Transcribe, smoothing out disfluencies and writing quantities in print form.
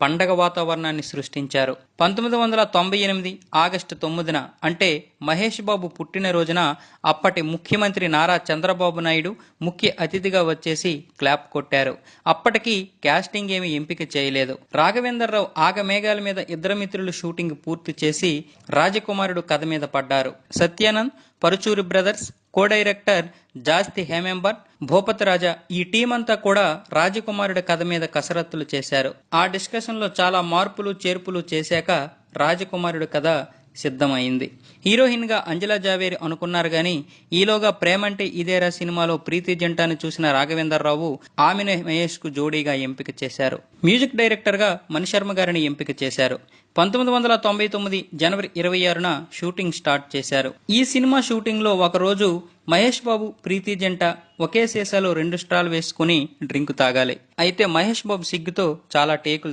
పండగ వాతావరణాన్ని సృష్టించారు. 1998 ఆగస్టు 9న అంటే మహేష్ బాబు పుట్టినరోజున అప్పటి ముఖ్యమంత్రి నారా చంద్రబాబు నాయుడు ముఖ్య అతిథిగా వచ్చేసి క్లాప్ కొట్టారు. అప్పటికి కాస్టింగ్ ఏమీ ఎంపిక చేయలేదు. రాఘవేంద్రరావు ఆగమేఘాల మీద ఇద్దరు మిత్రులు షూటింగ్ పూర్తి చేసి రాజకుమారుడు కథ మీద పడ్డారు. Satyanand, Paruchuri brothers, co director Jasti Hemambar, Bhupathi Raja ఈ టీం అంతా కూడా రాజకుమారుడి కథ మీద కసరత్తులు చేశారు. ఆ డిస్కషన్ లో చాలా మార్పులు చేర్పులు చేశాక రాజకుమారుడి కథ సిద్ధమైంది. హీరోయిన్ గా అంజలా జావేరి అనుకున్నారు గాని ఈలోగా ప్రేమంటే ఇదేరా సినిమాలో ప్రీతి జంటాను చూసిన రాఘవేంద్రరావు ఆమెను మహేష్ కు జోడీగా ఎంపిక చేశారు. మ్యూజిక్ డైరెక్టర్ గా మణిశర్మ గారిని ఎంపిక చేశారు. 1999 జనవరి 26న షూటింగ్ స్టార్ట్ చేశారు. ఈ సినిమా షూటింగ్ లో ఒకరోజు మహేష్ బాబు ప్రీతి జంట ఒకే సీసాలో 2 స్ట్రాలు వేసుకుని డ్రింక్ తాగాలి. అయితే మహేష్ బాబు సిగ్గుతో చాలా టేకులు